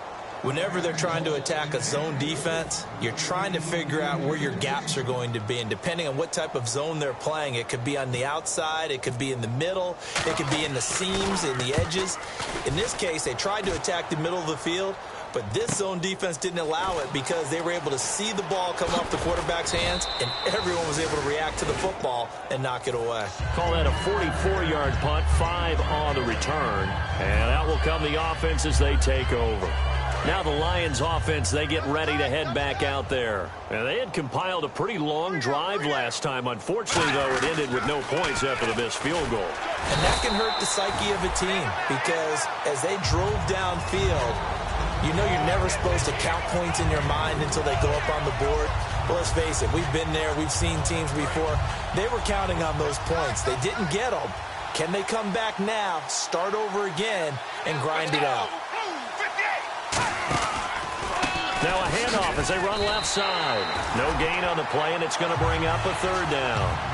S5: Whenever they're trying to attack a zone defense, you're trying to figure out where your gaps are going to be. And depending on what type of zone they're playing, it could be on the outside, it could be in the middle, it could be in the seams, in the edges. In this case, they tried to attack the middle of the field, but this zone defense didn't allow it because they were able to see the ball come off the quarterback's hands, and everyone was able to react to the football and knock it away.
S4: Call that a 44-yard punt, 5 on the return. And out will come the offense as they take over. Now the Lions offense, they get ready to head back out there. And they had compiled a pretty long drive last time. Unfortunately, though, it ended with no points after the missed field goal.
S5: And that can hurt the psyche of a team because as they drove downfield, you know you're never supposed to count points in your mind until they go up on the board. But let's face it, we've been there. We've seen teams before. They were counting on those points. They didn't get them. Can they come back now, start over again, and grind it out?
S4: Now a handoff as they run left side. No gain on the play, and it's going to bring up a 3rd down.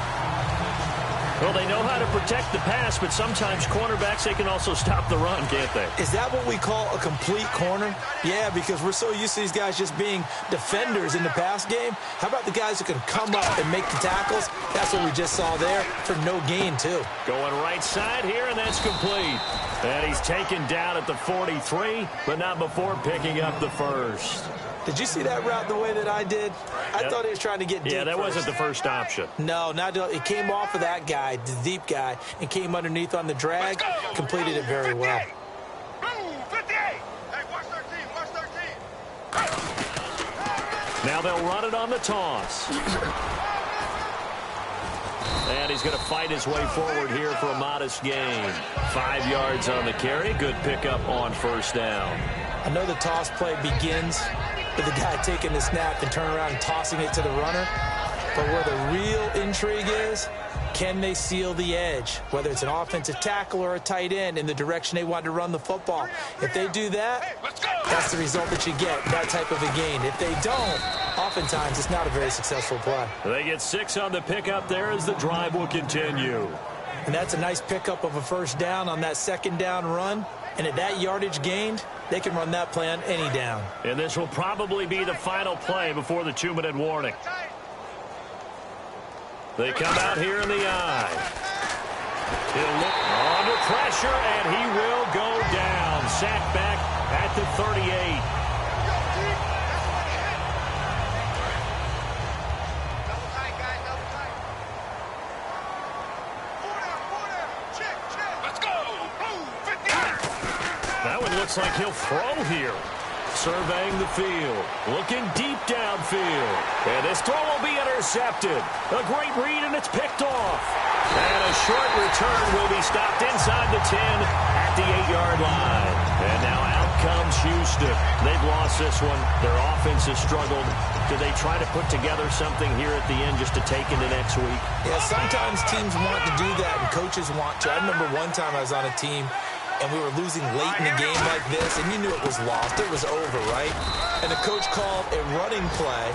S4: Well, they know how to protect the pass, but sometimes cornerbacks, they can also stop the run, can't they?
S5: Is that what we call a complete corner? Yeah, because we're so used to these guys just being defenders in the pass game. How about the guys who can come up and make the tackles? That's what we just saw there for no gain, too.
S4: Going right side here, and that's complete. And he's taken down at the 43, but not before picking up the 1st.
S5: Did you see that route the way that I did? I thought he was trying to get deep.
S4: Yeah, that
S5: first.
S4: wasn't the first option.
S5: No, it came off of that guy, the deep guy, and came underneath on the drag. Completed it very well.
S4: Now they'll run it on the toss. And he's going to fight his way forward here for a modest gain. 5 yards on the carry. Good pickup on 1st down.
S5: I know the toss play begins with the guy taking the snap and turning around and tossing it to the runner. But where the real intrigue is, can they seal the edge? Whether it's an offensive tackle or a tight end in the direction they want to run the football. If they do that, that's the result that you get, that type of a gain. If they don't, oftentimes it's not a very successful play.
S4: They get 6 on the pickup there as the drive will continue.
S5: And that's a nice pickup of a 1st down on that 2nd down run. And at that yardage gained, they can run that play on any down.
S4: And this will probably be the final play before the 2-minute warning. They come out here in the eye. He'll look under pressure, and he will go down. Sacked back at the 38. That one looks like he'll throw here. Surveying the field, looking deep downfield. And this throw will be intercepted. A great read, and it's picked off. And a short return will be stopped inside the 10 at the 8-yard line. And now out comes Houston. They've lost this one. Their offense has struggled. Do they try to put together something here at the end just to take into next week?
S5: Yeah, sometimes teams want to do that, and coaches want to. I remember one time I was on a team, and we were losing late in a game like this, and you knew it was lost. It was over, right? And the coach called a running play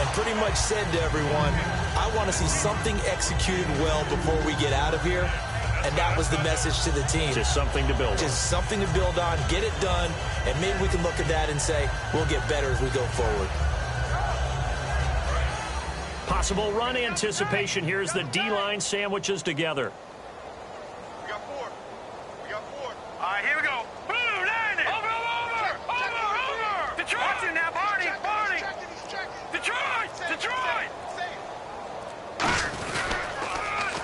S5: and pretty much said to everyone, I want to see something executed well before we get out of here. And that was the message to the team.
S4: Just something to build on.
S5: Just something to build on, get it done, and maybe we can look at that and say, we'll get better as we go forward.
S4: Possible run anticipation here as the D-line sandwiches together.
S6: All right, here we go. Blue, line it. Over. Detroit. Watch it now, Barney. Detroit.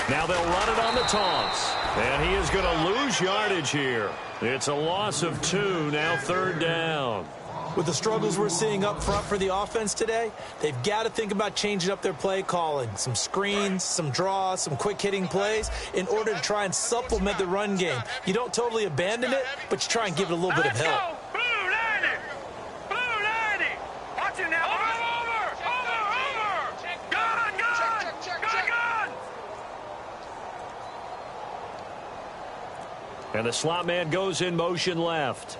S4: Now they'll run it on the toss. And he is going to lose yardage here. It's a loss of 2, now 3rd down.
S5: With the struggles we're seeing up front for the offense today, they've got to think about changing up their play calling. Some screens, some draws, some quick-hitting plays in order to try and supplement the run game. You don't totally abandon it, but you try and give it a little bit of help.
S4: And the slot man goes in motion left.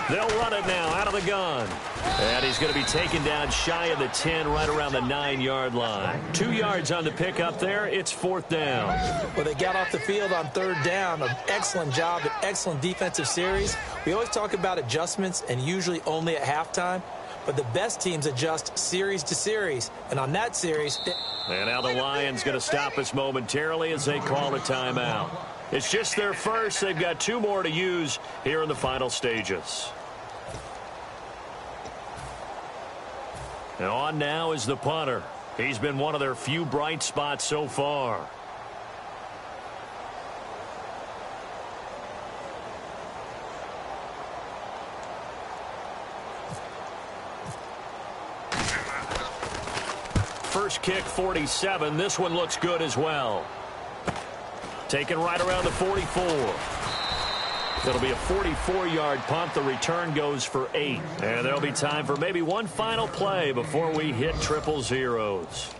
S4: They'll run it now out of the gun. And he's going to be taken down shy of the 10, right around the 9-yard line. 2 yards on the pickup there. It's 4th down.
S5: Well, they got off the field on 3rd down. An excellent job, an excellent defensive series. We always talk about adjustments and usually only at halftime. But the best teams adjust series to series. And on that series...
S4: And now the Lions going to stop us momentarily as they call a timeout. It's just their first. They've got 2 more to use here in the final stages. And on now is the punter. He's been one of their few bright spots so far. First kick, 47. This one looks good as well. Taken right around the 44. It'll be a 44-yard punt. The return goes for 8. And there'll be time for maybe one final play before we hit triple zeros.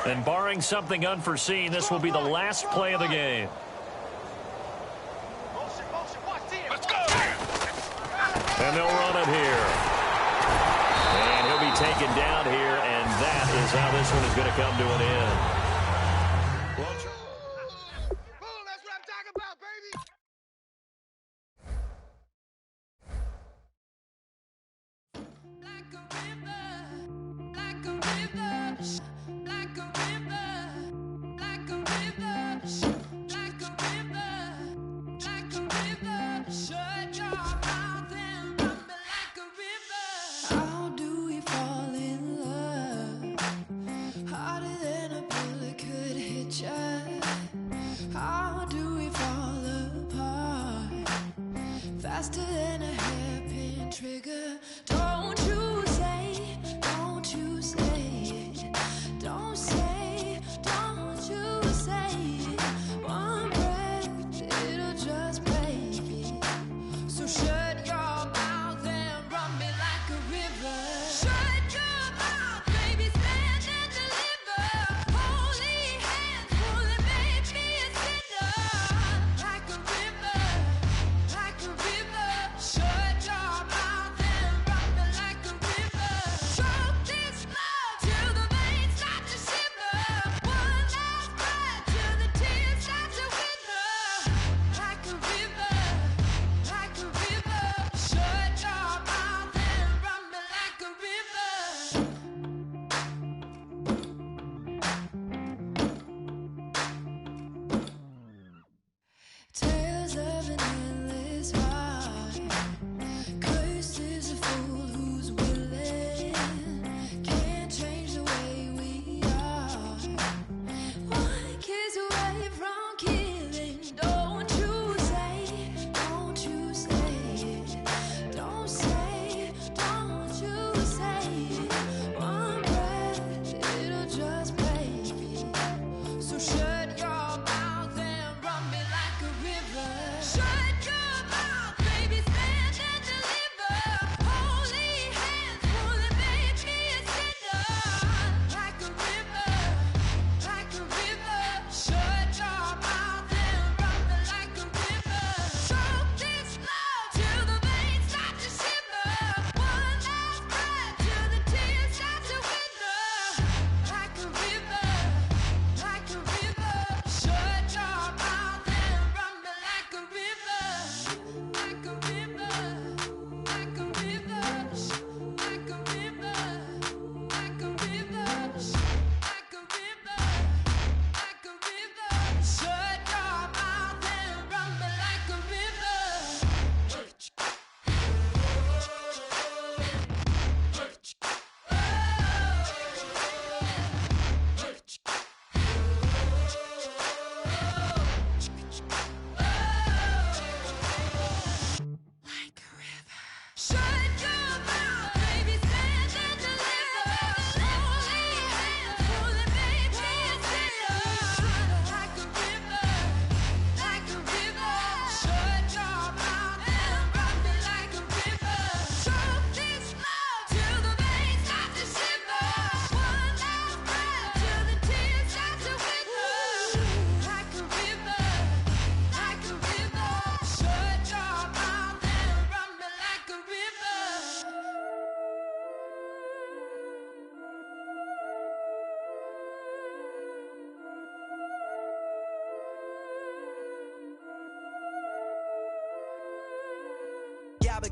S4: And barring something unforeseen, this will be the last play of the game. And they'll run it here. And he'll be taken down here, and that is how this one is going to come to an end.
S6: That's what I'm talking about, baby.
S2: Like a river, like a river, like a river, like a river, like a river, like a river. Shut your mouth and run me like a river. How do we fall in love? Harder than a bullet.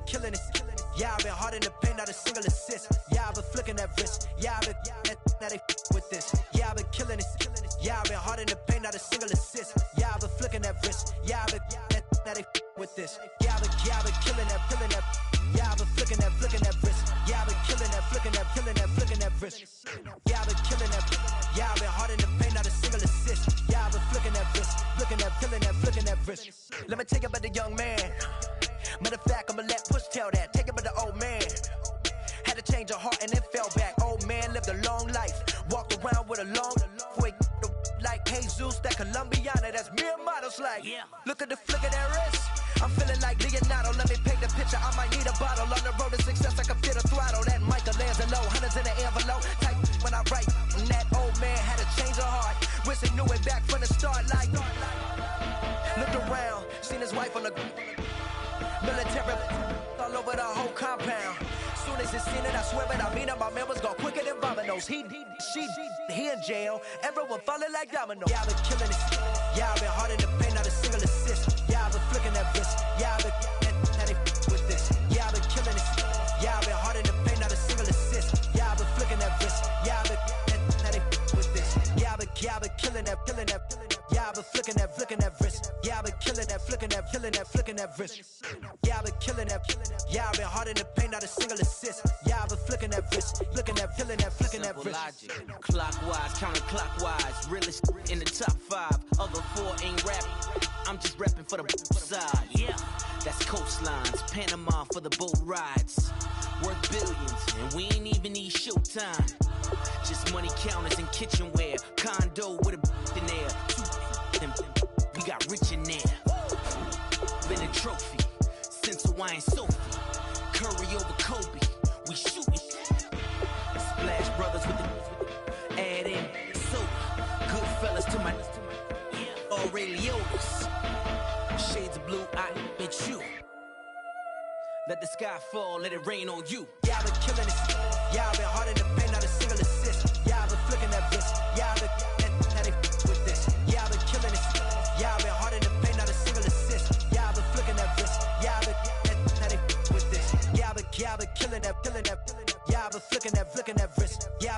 S1: killing it. Yeah, I've been hard in the paint, not a single assist. Yeah, I've been flicking that wrist. Yeah, I've been now they with this. Yeah, I've been killing it. Yeah, I've been hard in the paint, not a single assist. Yeah, I've been flicking that wrist. Yeah, I've been now they with this. Yeah, I've been killing that. Yeah, I've been flicking that wrist. Yeah, I've been killing that, flicking that wrist. Yeah, I've been killing that. Yeah, I've been hard in the paint, not a single assist. Yeah, I've been flicking that wrist, flicking that wrist. Let me tell you about the young man. Matter of fact, I'ma let Push tell that. Take it about the old man. Had to change her heart and then fell back. Old man lived a long life. Walked around with a long way like Jesus, that Colombiana, that's mere models like. Yeah. Look at the flick of that wrist. I'm feeling like Leonardo. Let me paint the picture. I might need a bottle. On the road to success, I can fit a throttle. That Michelangelo, hundreds in the envelope. Type when I write. And that old man had to change her heart. Wish he knew it back from the start. Like, looked around, seen his wife on the military all over the whole compound. Soon as he seen it, I swear it, I mean it, my man was gone quicker than Domino's. He in jail, everyone falling like dominoes. Yeah, I've been killing it. Yeah, I've been hard in the paint, not a single assist. Yeah, I've been flicking that wrist. Yeah, I've been now they with this. Yeah, I've been killing it. Yeah, I've been hard in the paint, not a single assist. Yeah, I've been flicking that wrist. Yeah, I've been now they with this. Yeah, I've been killing that. Yeah, I've been flicking that wrist. Yeah, I've been killing that, flicking that wrist. Yeah, I've been killing that. Yeah, I've been hard in the paint, not a single assist. Yeah, I've been flicking that wrist, flicking that wrist.
S7: Logic, clockwise, counterclockwise, realest in the top 5. Other 4 ain't rapping. I'm just rapping for the side. Yeah, that's coastlines, Panama for the boat rides. Worth billions, and we ain't even need showtime. Just money counters and kitchenware, condo with a in there. We got rich in there. Been a trophy since Hawaiian Sophie. Curry over Kobe, we shootin'. Splash Brothers with the add in soda. Good fellas to my Aurelio's. Shades of blue, I bet you. Let the sky fall, let it rain on you.
S1: Yeah, I've been killing it. Yeah, I've been hard in the paint, not a single assist. Yeah, I've been flicking that wrist. Yeah, I've been now they with this. Yeah, I've been killing it. Yeah, I've been hard in the paint, not a single assist. Yeah, I've been flicking that wrist. Yeah, I've been now they with this. Yeah, I've been killing that. Yeah, I've been flicking that wrist. Yeah.